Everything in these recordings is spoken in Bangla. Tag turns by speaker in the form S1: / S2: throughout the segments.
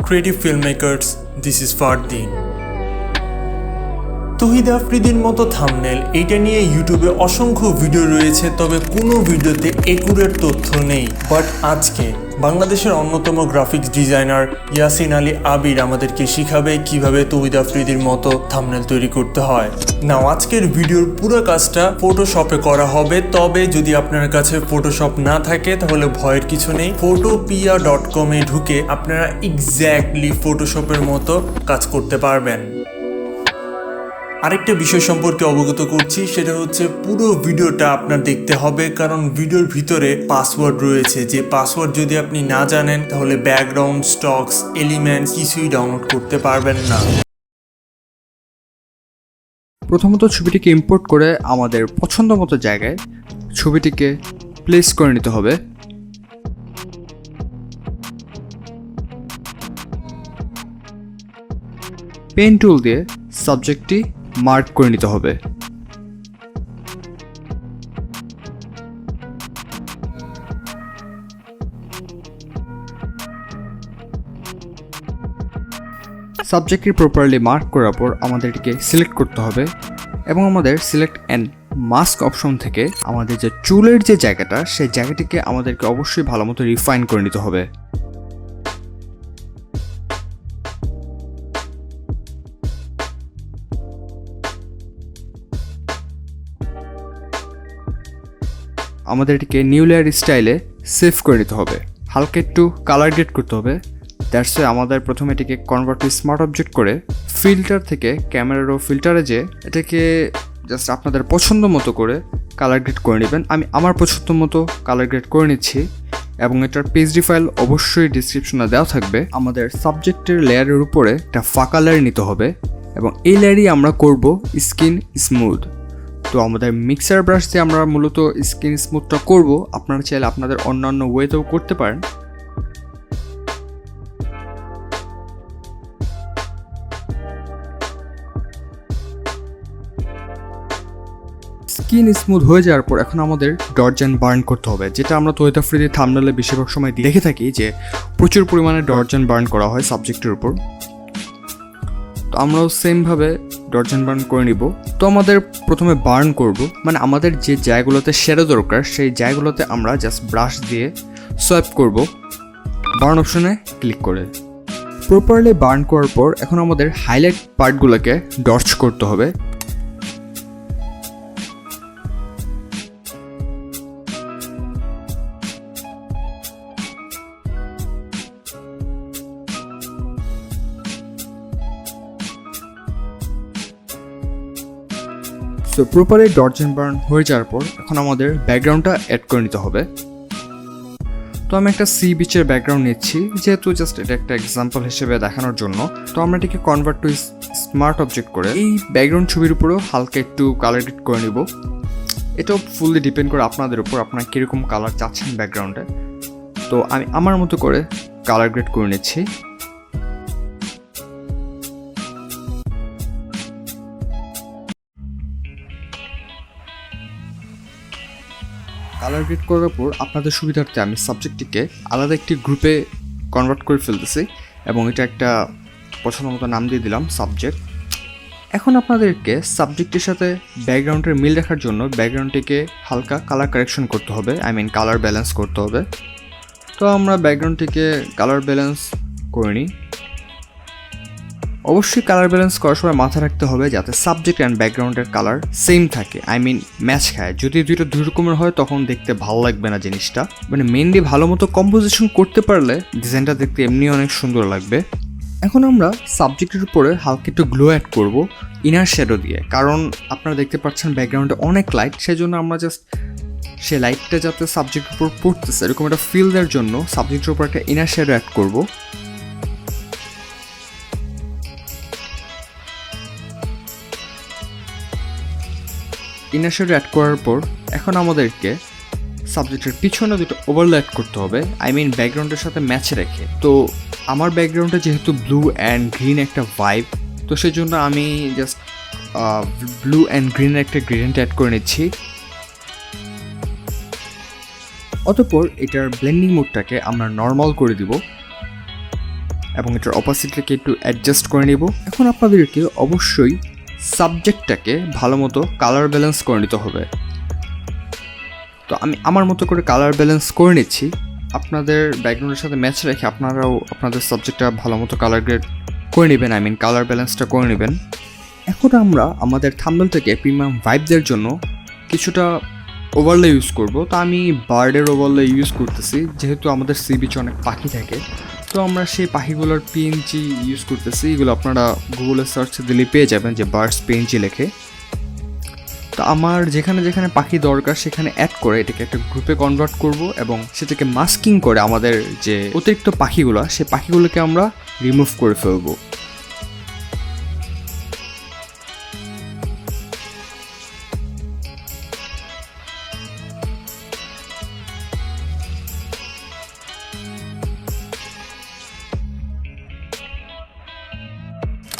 S1: creative filmmakers, this is Fardin. তৌহিদ আফ্রিদির মতো থাম্বনেল এইটা নিয়ে ইউটিউবে অসংখ্য ভিডিও রয়েছে, তবে কোনো ভিডিওতে একুরেট তথ্য নেই। বাট আজকে বাংলাদেশের অন্যতম গ্রাফিক্স ডিজাইনার ইয়াসিন আবির আমাদেরকে শিখাবে কিভাবে তৌহিদ আফ্রিদির মতো থাম্বনেল তৈরি করতে হয়। নাও আজকের ভিডিওর পুরো কাজটা ফটোশপে করা হবে, তবে যদি আপনার কাছে ফটোশপ না থাকে তাহলে ভয়ের কিছু নেই। photopia.com এ ঢুকে আপনারা এক্স্যাক্টলি ফটোশপের মতো কাজ করতে পারবেন। আরেকটা বিষয় সম্পর্কে অবগত করছি, সেটা হচ্ছে পুরো ভিডিওটা আপনার দেখতে হবে, কারণ ভিডিওর ভিতরে পাসওয়ার্ড রয়েছে। যে পাসওয়ার্ড যদি আপনি না জানেন তাহলে ব্যাকগ্রাউন্ড, স্টকস, এলিমেন্টস কিছুই ডাউনলোড করতে পারবেন না।
S2: প্রথমত ছবিটিকে ইম্পোর্ট করে আমাদের পছন্দ মতো জায়গায় ছবিটিকে প্লেস করে নিতে হবে। পেন টুল দিয়ে সাবজেক্টটি মার্ক করে নিতে হবে। সাবজেক্টটি প্রপারলি মার্ক করার পর আমাদের এটিকে সিলেক্ট করতে হবে এবং আমাদের সিলেক্ট অ্যান্ড মাস্ক অপশন থেকে আমাদের যে চুলের যে জায়গাটা, সেই জায়গাটিকে আমাদেরকে অবশ্যই ভালো মতো রিফাইন করে নিতে হবে। আমাদের এটিকে নিউ লেয়ার স্টাইলে সেভ করে নিতে হবে। হালকা একটু কালার গ্রেড করতে হবে। দ্যাটস ওয়াই আমাদের প্রথমে এটিকে কনভার্ট টু স্মার্ট অবজেক্ট করে ফিল্টার থেকে ক্যামেরার ও ফিল্টারে যে এটাকে জাস্ট আপনাদের পছন্দ মতো করে কালার গ্রেড করে নেবেন। আমি আমার পছন্দ মতো কালার গ্রেড করে নিচ্ছি এবং এটার পিএসডি ফাইল অবশ্যই ডিসক্রিপশনে দেওয়া থাকবে। আমাদের সাবজেক্টের লেয়ারের উপরে একটা ফাঁকা লেয়ার নিতে হবে এবং এই লেয়ারই আমরা করব স্কিন স্মুথ। তো আমাদের মিক্সার ব্রাশ দিয়ে আমরা মূলত স্কিন স্মুথটা করব। আপনারা চাইলে আপনাদের অন্যান্য ওয়েতেও করতে পারেন। স্কিন স্মুথ হয়ে যাওয়ার পর এখন আমাদের ডডজ অ্যান্ড বার্ন করতে হবে, যেটা আমরা তৌহিদ আফ্রিদির থাম্বনেলে বেশিরভাগ সময় দেখে থাকি যে প্রচুর পরিমাণে ডডজ অ্যান্ড বার্ন করা হয় সাবজেক্টের উপর। তো আমরাও সেমভাবে ডডজ অ্যান্ড বার্ন করে নিব। তো আমাদের প্রথমে বার্ন করব, মানে আমাদের যে জায়গাগুলোতে শ্যাডো দরকার সেই জায়গাগুলোতে আমরা জাস্ট ব্রাশ দিয়ে সোয়াইপ করব বার্ন অপশনে ক্লিক করে। প্রপারলি বার্ন করার পর এখন আমাদের হাইলাইট পার্টগুলোকে ডজ করতে হবে। তো প্রপারলি ডটস এন্ড বার্ন হয়ে যাওয়ার পর এখন আমাদের ব্যাকগ্রাউন্ডটা অ্যাড করে নিতে হবে। তো আমি একটা সি বিচের ব্যাকগ্রাউন্ড নিচ্ছি, যেহেতু জাস্ট এটা একটা এক্সাম্পল হিসেবে দেখানোর জন্য। তো আমরা এটাকে কনভার্ট টু স্মার্ট অবজেক্ট করে এই ব্যাকগ্রাউন্ড ছবির উপরেও হালকা একটু কালার গ্রেড করে নিব। এটাও ফুললি ডিপেন্ড করে আপনাদের উপর, আপনারা কীরকম কালার চাচ্ছেন ব্যাকগ্রাউন্ডে। তো আমি আমার মতো করে কালার গ্রেড করে নিচ্ছি। কালার গ্রেড করার পর আপনাদের সুবিধার্থে আমি সাবজেক্টটিকে আলাদা একটি গ্রুপে কনভার্ট করে ফেলতেছি এবং এটা একটা পছন্দ মতো নাম দিয়ে দিলাম সাবজেক্ট। এখন আপনাদেরকে সাবজেক্টের সাথে ব্যাকগ্রাউন্ডের মিল রাখার জন্য ব্যাকগ্রাউন্ডটিকে হালকা কালার কারেকশন করতে হবে, কালার ব্যালেন্স করতে হবে। তো আমরা ব্যাকগ্রাউন্ডটিকে কালার ব্যালেন্স করে নিই। অবশ্যই কালার ব্যালেন্স করার সময় মাথায় রাখতে হবে যাতে সাবজেক্ট অ্যান্ড ব্যাকগ্রাউন্ডের কালার সেম থাকে, ম্যাচ খায়। যদি দুইটা দুই রকমের হয় তখন দেখতে ভালো লাগবে না জিনিসটা। মেনলি ভালো মতো কম্পোজিশন করতে পারলে ডিজাইনটা দেখতে এমনি অনেক সুন্দর লাগবে। এখন আমরা সাবজেক্টের উপরে হালকা একটু গ্লো অ্যাড করব ইনার শ্যাডো দিয়ে, কারণ আপনারা দেখতে পাচ্ছেন ব্যাকগ্রাউন্ডে অনেক লাইট, সেই জন্য আমরা জাস্ট সেই লাইটটা যাতে সাবজেক্টের উপর পড়তেছে এরকম একটা ফিল দেওয়ার জন্য সাবজেক্টের উপর একটা ইনার শ্যাডো অ্যাড করব। ইনার শ্যাডো অ্যাড করার পর এখন আমাদেরকে সাবজেক্টের পিছনে দুটো ওভারলে অ্যাড করতে হবে, ব্যাকগ্রাউন্ডের সাথে ম্যাচ রেখে। তো আমার ব্যাকগ্রাউন্ডে যেহেতু ব্লু অ্যান্ড গ্রিন একটা ভাইব, তো সেই জন্য আমি জাস্ট ব্লু অ্যান্ড গ্রিনের একটা গ্রেডিয়েন্ট অ্যাড করে নিচ্ছি। অতঃপর এটার ব্লেন্ডিং মোডটাকে আমরা নর্মাল করে দিব এবং এটার অপাসিটিটাকে একটু অ্যাডজাস্ট করে নিব। এখন আপনাদেরকে অবশ্যই সাবজেক্টটাকে ভালো মতো কালার ব্যালেন্স করে নিতে হবে। তো আমি আমার মতো করে কালার ব্যালেন্স করে নিচ্ছি। আপনাদের ব্যাকগ্রাউন্ডের সাথে ম্যাচ রেখে আপনারাও আপনাদের সাবজেক্টটা ভালো মতো কালার গ্রেড করে নেবেন, কালার ব্যালেন্সটা করে নেবেন। এখন আমরা আমাদের থাম্বনেলটাকে প্রিমিয়াম ভাইব দেওয়ার জন্য কিছুটা ওভারলে ইউজ করব। তো আমি বার্ডের ওভারলে ইউজ করতেছি, যেহেতু আমাদের সি বিচে অনেক পাখি থাকে, তো আমরা সেই পাখিগুলোর পিএনজি ইউজ করতেছি। এগুলো আপনারা গুগলে সার্চ দিলে পেয়ে যাবেন যে বার্ডস পিএনজি লেখে। তো আমার যেখানে যেখানে পাখি দরকার সেখানে অ্যাড করে এটাকে একটা গ্রুপে কনভার্ট করব এবং সেটাকে মাস্কিং করে আমাদের যে অতিরিক্ত পাখিগুলো, সেই পাখিগুলোকে আমরা রিমুভ করে ফেলবো।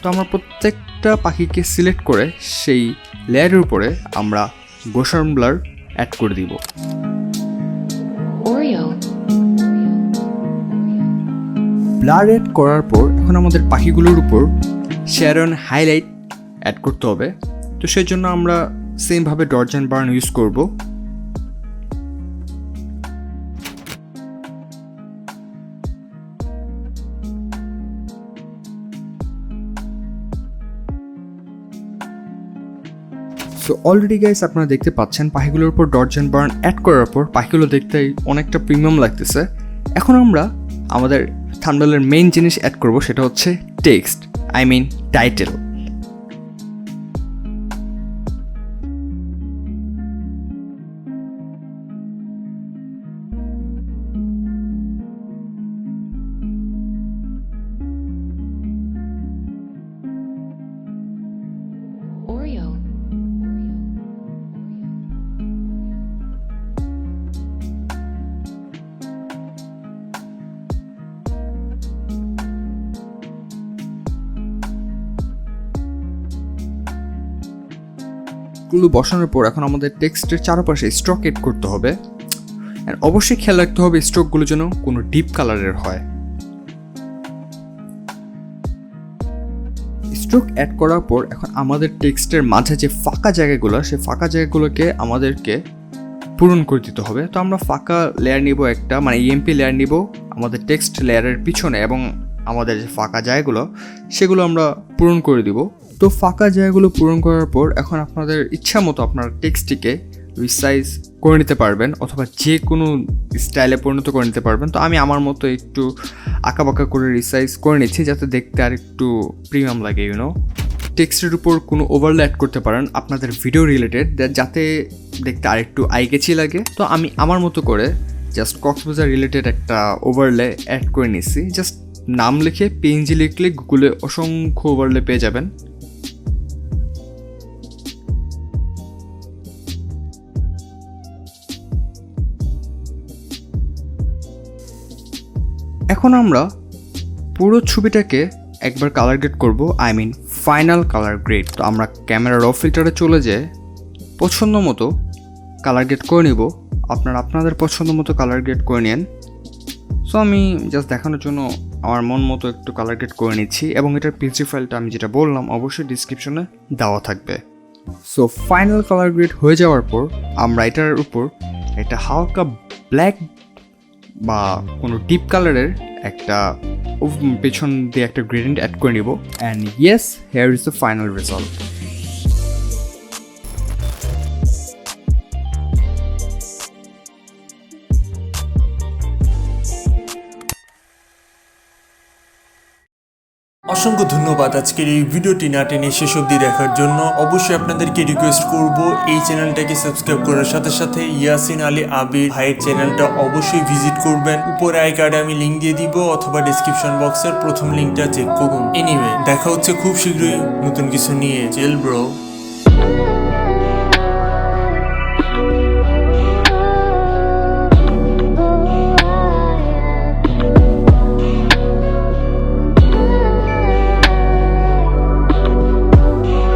S2: তো আমরা প্রত্যেকটা পাখিকে সিলেক্ট করে সেই লেয়ারের উপরে আমরা গোসার্ন ব্লার অ্যাড করে দিব। ব্লার অ্যাড করার পর এখন আমাদের পাখিগুলোর উপর শ্যারন হাইলাইট অ্যাড করতে হবে। তো সেই জন্য আমরা সেমভাবে ডডজ অ্যান্ড বার্ন ইউজ করব। সো অলরেডি গাইস আপনারা দেখতে পাচ্ছেন পাখিগুলোর উপর ডডজ অ্যান্ড বার্ন অ্যাড করার পর পাখিগুলো দেখতে অনেকটা প্রিমিয়াম লাগতেছে। এখন আমরা আমাদের থাম্বনেলের মেইন জিনিস অ্যাড করব, সেটা হচ্ছে টেক্সট, টাইটেল। গুলো বসানোর পর এখন আমাদের টেক্সটের চারপাশে স্ট্রোক এড করতে হবে। অবশ্যই খেয়াল রাখতে হবে স্ট্রোকগুলো যেন কোনো ডিপ কালারের হয়। স্ট্রোক অ্যাড করার পর এখন আমাদের টেক্সটের মাঝে যে ফাঁকা জায়গাগুলো, সেই ফাঁকা জায়গাগুলোকে আমাদেরকে পূরণ করে দিতে হবে। তো আমরা ফাঁকা লেয়ার নিব একটা, ইএমপি লেয়ার নিব আমাদের টেক্সট লেয়ারের পিছনে, এবং আমাদের যে ফাঁকা জায়গাগুলো সেগুলো আমরা পূরণ করে দিব। তো ফাঁকা জায়গাগুলো পূরণ করার পর এখন আপনাদের ইচ্ছা মতো আপনার টেক্সটটিকে রিসাইজ করে নিতে পারবেন অথবা যে কোনো স্টাইলে পরিণত করে নিতে পারবেন। তো আমি আমার মতো একটু আঁকাবাঁকা করে রিসাইজ করে নিচ্ছি যাতে দেখতে আর একটু প্রিমিয়াম লাগে। টেক্সটের উপর কোনো ওভারলে অ্যাড করতে পারেন আপনাদের ভিডিও রিলেটেড, যাতে দেখতে আর একটু আইকেচি লাগে। তো আমি আমার মতো করে জাস্ট কক্সবাজার রিলেটেড একটা ওভারলে অ্যাড করে নিচ্ছি। জাস্ট নাম লিখে পিএনজি লিখলে গুগলে অসংখ্য ওভারলে পেয়ে যাবেন। এখন আমরা পুরো ছবিটাকে একবার কালার গ্রেড করব, ফাইনাল কালার গ্রেড। তো আমরা ক্যামেরা র ফিল্টারে চলে যেয়ে পছন্দ মতো কালার গ্রেড করে নিব। আপনারা আপনাদের পছন্দ মতো কালার গ্রেড করে নিন। সো আমি জাস্ট দেখানোর জন্য আমার মন মতো একটু কালার গ্রেড করে নিচ্ছি, এবং এটার পিএনজি ফাইলটা আমি যেটা বললাম অবশ্যই ডিসক্রিপশনে দেওয়া থাকবে। সো ফাইনাল কালার গ্রেড হয়ে যাওয়ার পর আমরা এটার উপর একটা হালকা ব্ল্যাক বা কোনো ডিপ কালারের একটা পেছন দিয়ে একটা গ্রেডিয়েন্ট অ্যাড করে নিব। And yes, hair is the final result.
S1: অসংখ্য ধন্যবাদ আজকের এই ভিডিওটি না টেনে শেষ অবধি দেখার জন্য। অবশ্যই আপনাদেরকে রিকোয়েস্ট করব এই চ্যানেলটাকে সাবস্ক্রাইব করার সাথে সাথে ইয়াসিন আলী আবির ভাইয়ের চ্যানেলটা অবশ্যই ভিজিট করবেন। উপরে আই কার্ডে আমি লিঙ্ক দিয়ে দিব অথবা ডেসক্রিপশন বক্সের প্রথম লিঙ্কটা চেক করুন। এনিওয়ে, দেখা হচ্ছে খুব শীঘ্রই নতুন কিছু নিয়ে। জেল ব্রো।